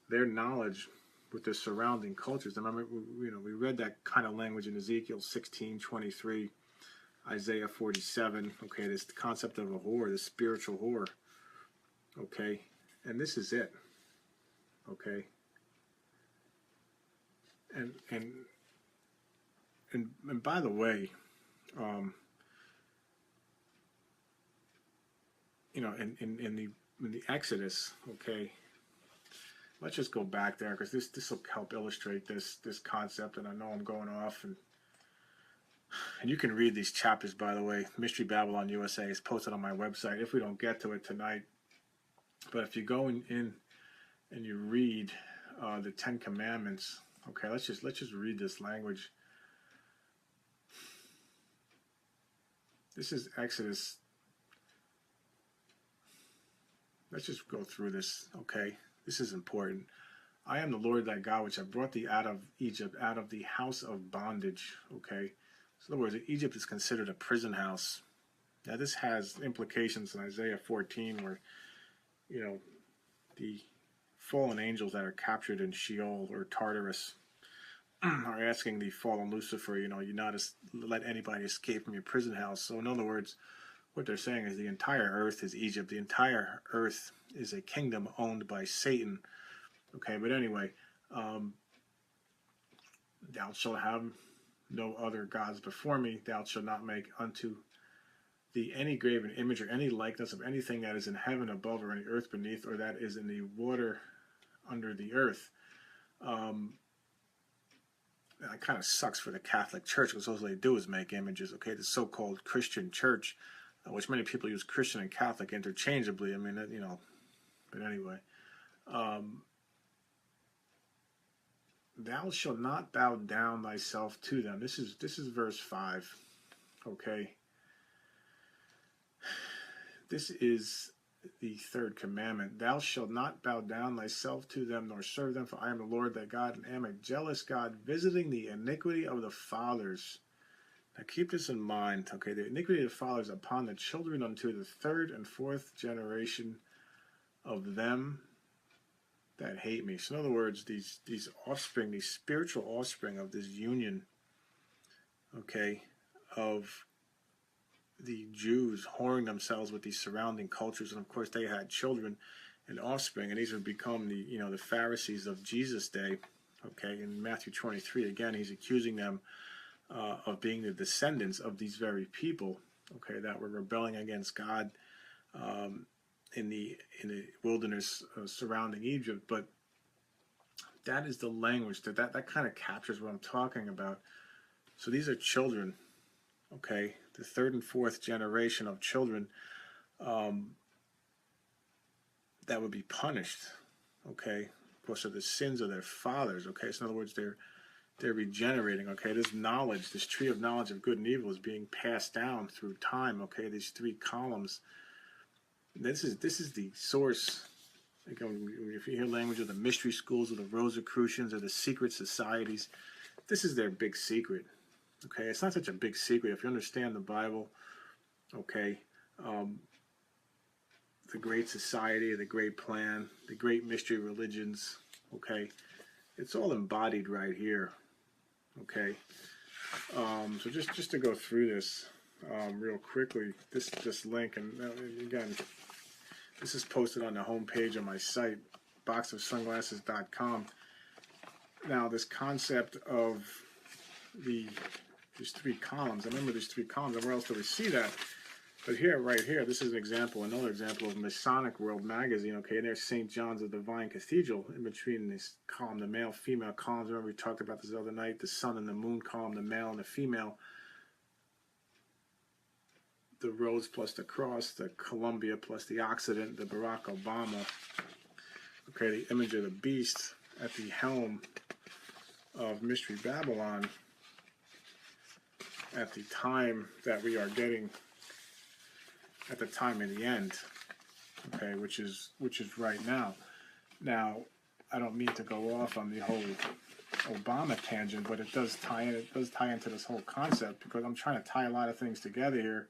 their knowledge with the surrounding cultures. I remember, we read that kind of language in Ezekiel 16:23, Isaiah 47. Okay, this concept of a whore, the spiritual whore. Okay, and this is it. Okay, and by the way, in the Exodus, okay, let's just go back there because this will help illustrate this concept. And I know I'm going off, and you can read these chapters, by the way. Mystery Babylon USA is posted on my website if we don't get to it tonight. But if you go in and you read the Ten Commandments, okay, let's just read this language. This is Exodus. Let's just go through this, okay? This is important. I am the Lord thy God, which have brought thee out of Egypt, out of the house of bondage. Okay? So in other words, Egypt is considered a prison house. Now this has implications in Isaiah 14 where, you know, the fallen angels that are captured in Sheol or Tartarus are asking the fallen Lucifer, you not let anybody escape from your prison house. So in other words, what they're saying is the entire earth is Egypt. The entire earth is a kingdom owned by Satan. Okay, but anyway, thou shalt have no other gods before me. Thou shalt not make unto thee any graven image or any likeness of anything that is in heaven above or in the earth beneath or that is in the water under the earth. That kind of sucks for the Catholic Church because all they do is make images. Okay, the so-called Christian Church, which many people use Christian and Catholic interchangeably. I mean, but anyway. Thou shalt not bow down thyself to them. This is verse 5. Okay. This is the third commandment. Thou shalt not bow down thyself to them, nor serve them, for I am the Lord thy God, and am a jealous God, visiting the iniquity of the fathers. Now keep this in mind, okay? The iniquity of the fathers upon the children unto the third and fourth generation of them that hate me. So in other words, these offspring, these spiritual offspring of this union, okay, of the Jews whoring themselves with these surrounding cultures, and of course they had children and offspring, and these have become the Pharisees of Jesus' day. Okay, in Matthew 23, again, he's accusing them of being the descendants of these very people, okay, that were rebelling against God in the wilderness surrounding Egypt. But that is the language that kind of captures what I'm talking about. So these are children, okay, the third and fourth generation of children that would be punished, okay, because of the sins of their fathers. Okay, so in other words, they're regenerating. Okay, this knowledge, this tree of knowledge of good and evil, is being passed down through time. Okay, these three columns. This is the source. Again, if you hear language of the mystery schools, of the Rosicrucians, or the secret societies, this is their big secret. Okay, it's not such a big secret if you understand the Bible. Okay, the Great Society, the Great Plan, the Great Mystery Religions. Okay, it's all embodied right here. Okay, so just to go through this real quickly, this link, and again, this is posted on the homepage of my site, boxofsunglasses.com. Now, this concept of these three columns. I remember these three columns, and where else do we see that? But here, right here, this is an example, another example of Masonic World magazine. Okay, and there's St. John's of Divine Cathedral in between this column, the male, female columns. Remember we talked about this the other night, the sun and the moon column, the male and the female. The rose plus the cross, the Columbia plus the Occident, the Barack Obama. Okay, the image of the beast at the helm of Mystery Babylon at the time that we are getting, at the time of the end, okay, which is right now. Now, I don't mean to go off on the whole Obama tangent, but it does tie in. It does tie into this whole concept because I'm trying to tie a lot of things together here.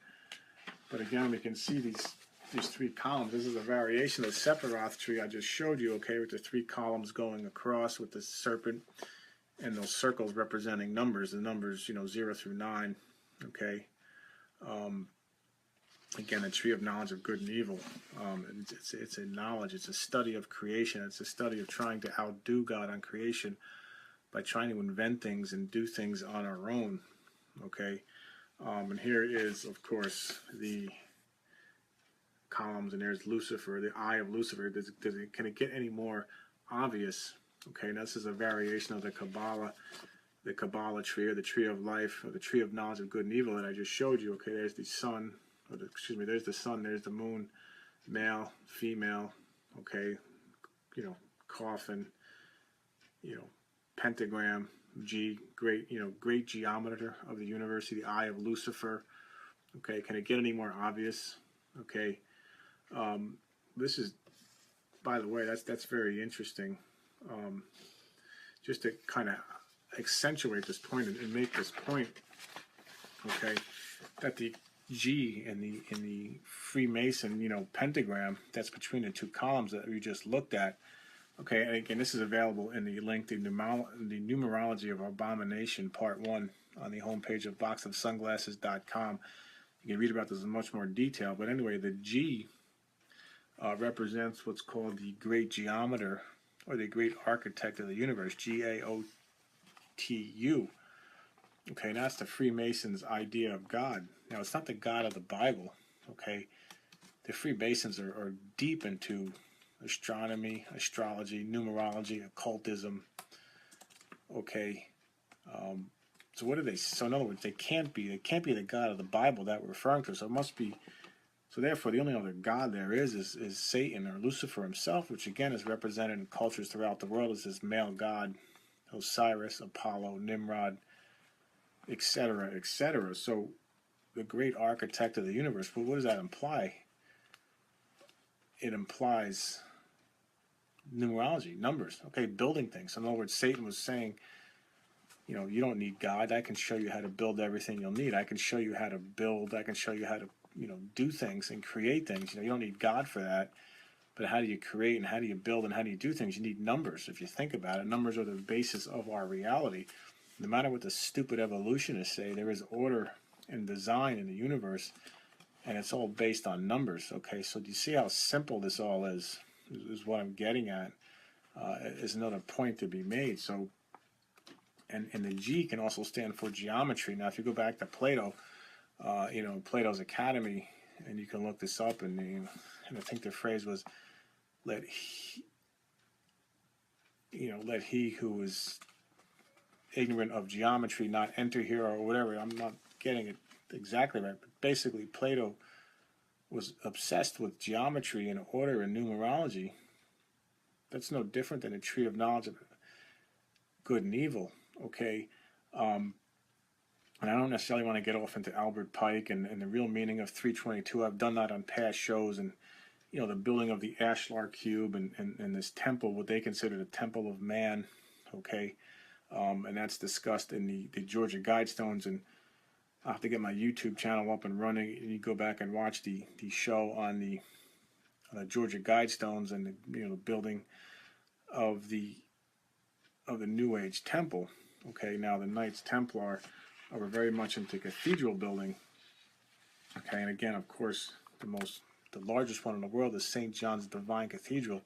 But again, we can see these three columns. This is a variation of the Sephiroth tree I just showed you, okay, with the three columns going across with the serpent and those circles representing numbers, the numbers, 0 through 9, okay. Again, the tree of knowledge of good and evil. It's a knowledge. It's a study of creation. It's a study of trying to outdo God on creation by trying to invent things and do things on our own, okay. And here is, of course, the columns, and there's Lucifer, the eye of Lucifer. Can it get any more obvious? Okay, now this is a variation of the Kabbalah tree, or the tree of life, or the tree of knowledge of good and evil that I just showed you. Okay, there's the sun, there's the sun, there's the moon, male, female, okay, coffin, pentagram, great geometer of the universe, the eye of Lucifer. Okay, can it get any more obvious? Okay, this is by the way, that's very interesting. Um, just to kind of accentuate this point and make this point, okay, that the G in the Freemason, pentagram that's between the two columns that we just looked at. Okay, and again, this is available in the link, the numerology of abomination, part 1, on the homepage of boxofsunglasses.com. You can read about this in much more detail. But anyway, the G represents what's called the great geometer, or the great architect of the universe, Gaotu. Okay, and that's the Freemasons' idea of God. Now, it's not the God of the Bible. Okay, the Freemasons are deep into astronomy, astrology, numerology, occultism. Okay, so what do they? So in other words, they can't be the God of the Bible that we're referring to. So it must be. So therefore, the only other God there is Satan, or Lucifer himself, which again is represented in cultures throughout the world as this male god, Osiris, Apollo, Nimrod, etc., etc. So the great architect of the universe. Well, what does that imply? It implies numerology, numbers. Okay, building things. So in other words, Satan was saying, you don't need God. I can show you how to build everything you'll need. I can show you how to build. I can show you how to do things and create things. You don't need God for that. But how do you create and how do you build and how do you do things? You need numbers. If you think about it, numbers are the basis of our reality. No matter what the stupid evolutionists say, there is order and design in the universe, and it's all based on numbers. Okay, so do you see how simple this all is what I'm getting at, is another point to be made. So, and the G can also stand for geometry. Now, if you go back to Plato, Plato's Academy, and you can look this up, and I think the phrase was, let he who is ignorant of geometry not enter here, or whatever. I'm not getting it exactly right, but basically Plato was obsessed with geometry and order and numerology. That's no different than a tree of knowledge of good and evil. Okay, and I don't necessarily want to get off into Albert Pike and the real meaning of 322. I've done that on past shows, and the building of the Ashlar Cube and this temple, what they consider the Temple of Man. Okay, and that's discussed in the Georgia Guidestones, and I'll have to get my YouTube channel up and running, and you go back and watch the show on the Georgia Guidestones and the building of the New Age temple. Okay, now the Knights Templar are very much into cathedral building. Okay, and again, of course, the largest one in the world is St. John's Divine Cathedral,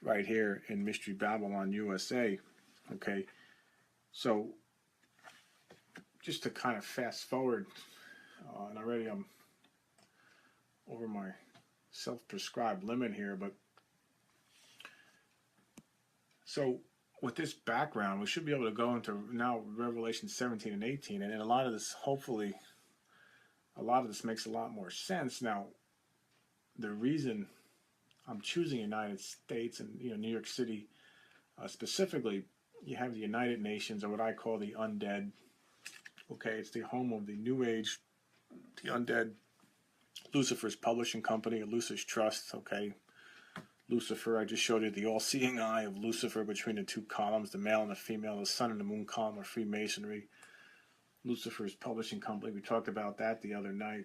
right here in Mystery Babylon, USA. Okay, so just to kind of fast forward, and already I'm over my self-prescribed limit here, but so with this background, we should be able to go into now Revelation 17 and 18, and a lot of this, hopefully, makes a lot more sense. Now, the reason I'm choosing United States and New York City specifically, you have the United Nations, or what I call the undead. Okay, it's the home of the New Age, the undead, Lucifer's publishing company, Lucifer's Trust. Okay, Lucifer, I just showed you the all-seeing eye of Lucifer between the two columns, the male and the female, the sun and the moon column of Freemasonry. Lucifer's publishing company, we talked about that the other night.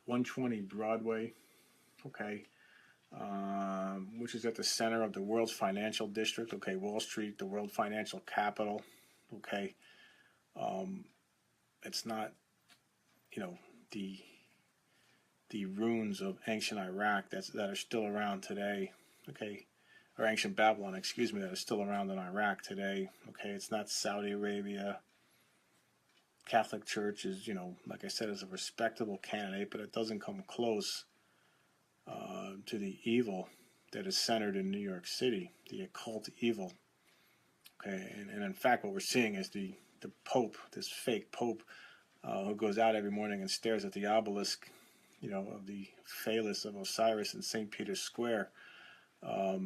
120 Broadway, okay, which is at the center of the world's financial district. Okay, Wall Street, the world financial capital. Okay, it's not, the ruins of ancient Iraq that are still around today. Okay, or ancient Babylon, excuse me, that are still around in Iraq today. Okay, it's not Saudi Arabia. Catholic Church is, like I said, is a respectable candidate, but it doesn't come close to the evil that is centered in New York City, the occult evil. Okay, and in fact, what we're seeing is the Pope, this fake Pope, who goes out every morning and stares at the obelisk, of the phallus of Osiris in St. Peter's Square. I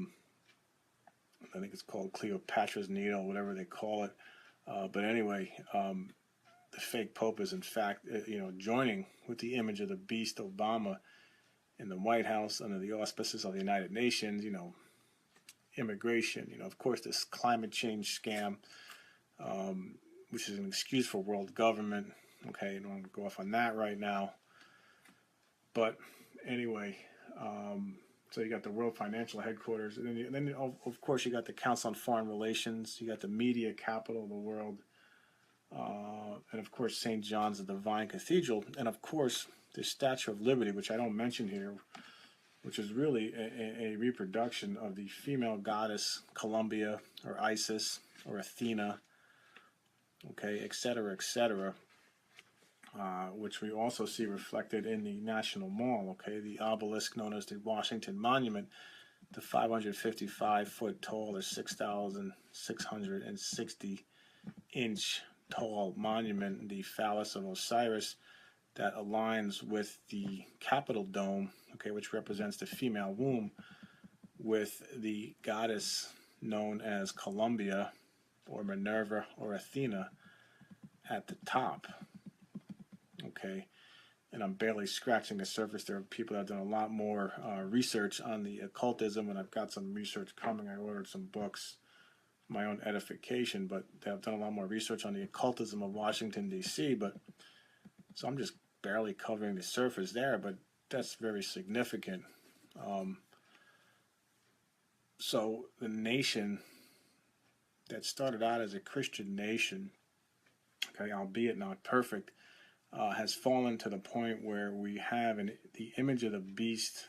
think it's called Cleopatra's Needle, whatever they call it. But anyway, the fake Pope is in fact, joining with the image of the beast Obama in the White House under the auspices of the United Nations, immigration, of course, this climate change scam, which is an excuse for world government. Okay, I don't want to go off on that right now. But anyway, so you got the World Financial Headquarters, and then of course you got the Council on Foreign Relations, you got the media capital of the world, and of course St. John's the Divine Cathedral, and of course the Statue of Liberty, which I don't mention here, which is really a reproduction of the female goddess Columbia or Isis or Athena, okay, etc., etc., which we also see reflected in the National Mall, okay, the obelisk known as the Washington Monument, the 555-foot tall or 6,660-inch tall monument, the phallus of Osiris, that aligns with the Capitol Dome, okay, which represents the female womb, with the goddess known as Columbia or Minerva or Athena at the top. Okay, and I'm barely scratching the surface. There are people that have done a lot more research on the occultism, and I've got some research coming. I ordered some books, my own edification, but they have done a lot more research on the occultism of Washington, D.C., but so I'm just barely covering the surface there, but that's very significant. So the nation that started out as a Christian nation, okay, albeit not perfect, has fallen to the point where we have the image of the beast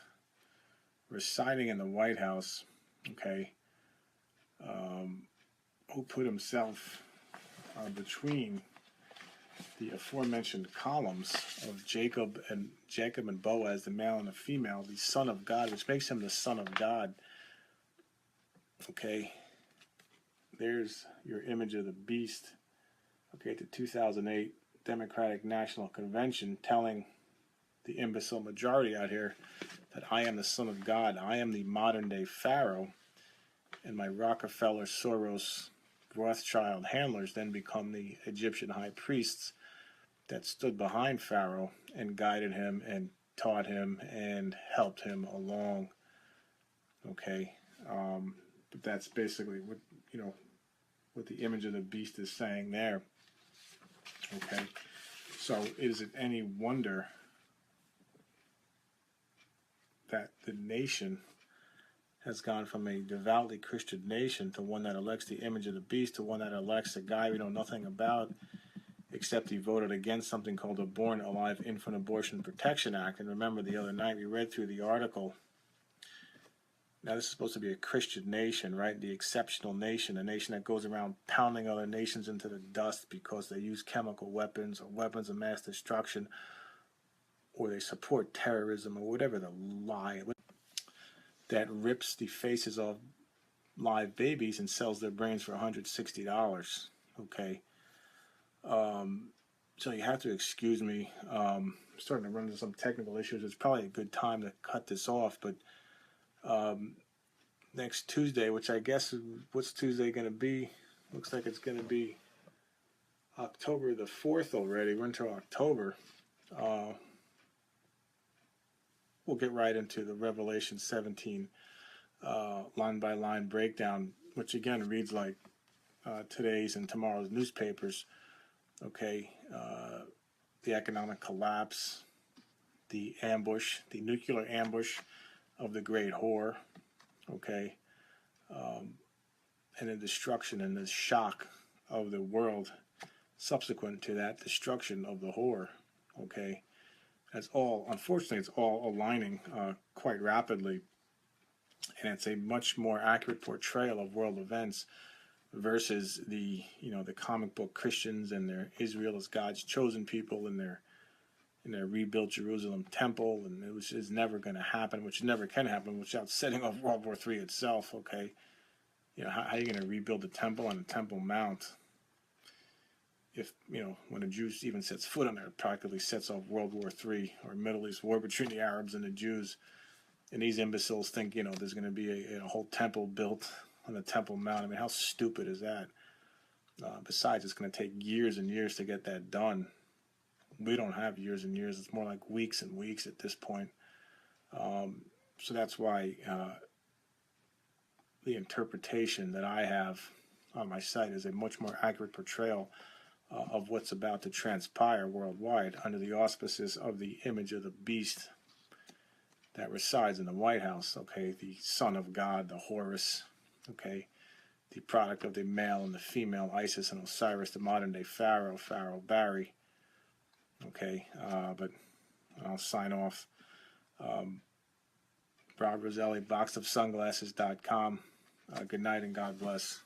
residing in the White House, okay, who put himself between the aforementioned columns of Jacob and Boaz, the male and the female, the Son of God, which makes him the Son of God. Okay, there's your image of the beast. Okay, the 2008 Democratic National Convention telling the imbecile majority out here that I am the Son of God, I am the modern day Pharaoh, and my Rockefeller, Soros, Rothschild handlers then become the Egyptian high priests that stood behind Pharaoh and guided him and taught him and helped him along. Okay, but that's basically what the image of the beast is saying there. Okay, so is it any wonder that the nation has gone from a devoutly Christian nation to one that elects the image of the beast, to one that elects a guy we know nothing about, except he voted against something called the Born Alive Infant Abortion Protection Act. And remember, the other night we read through the article. Now, this is supposed to be a Christian nation, right? The exceptional nation, a nation that goes around pounding other nations into the dust because they use chemical weapons or weapons of mass destruction, or they support terrorism, or whatever the lie that rips the faces off live babies and sells their brains for $160. Okay. So you have to excuse me. I'm starting to run into some technical issues. It's probably a good time to cut this off, but next Tuesday, which I guess, what's Tuesday going to be? Looks like it's going to be October the 4th already. We're into October. We'll get right into the Revelation 17 line-by-line breakdown, which again reads like today's and tomorrow's newspapers. Okay, the economic collapse, the ambush, the nuclear ambush of the Great Whore, okay, and the destruction and the shock of the world subsequent to that destruction of the whore, okay. That's all, unfortunately, it's all aligning quite rapidly, and it's a much more accurate portrayal of world events versus the comic book Christians and their Israel as God's chosen people and their rebuilt Jerusalem temple, and which is never going to happen, which never can happen without setting off World War III itself. Okay, how are you going to rebuild the temple on the Temple Mount? If when a Jew even sets foot on there, it practically sets off World War III or Middle East war between the Arabs and the Jews. And these imbeciles think there's going to be a whole temple built on the Temple Mount. I mean, how stupid is that? Besides, it's going to take years and years to get that done. We don't have years and years. It's more like weeks and weeks at this point. So that's why the interpretation that I have on my site is a much more accurate portrayal of what's about to transpire worldwide under the auspices of the image of the beast that resides in the White House, okay, the son of God, the Horus, okay, the product of the male and the female Isis and Osiris, the modern day Pharaoh, Pharaoh Barry, okay, but I'll sign off. Rob Roselli, boxofsunglasses.com. Good night and God bless.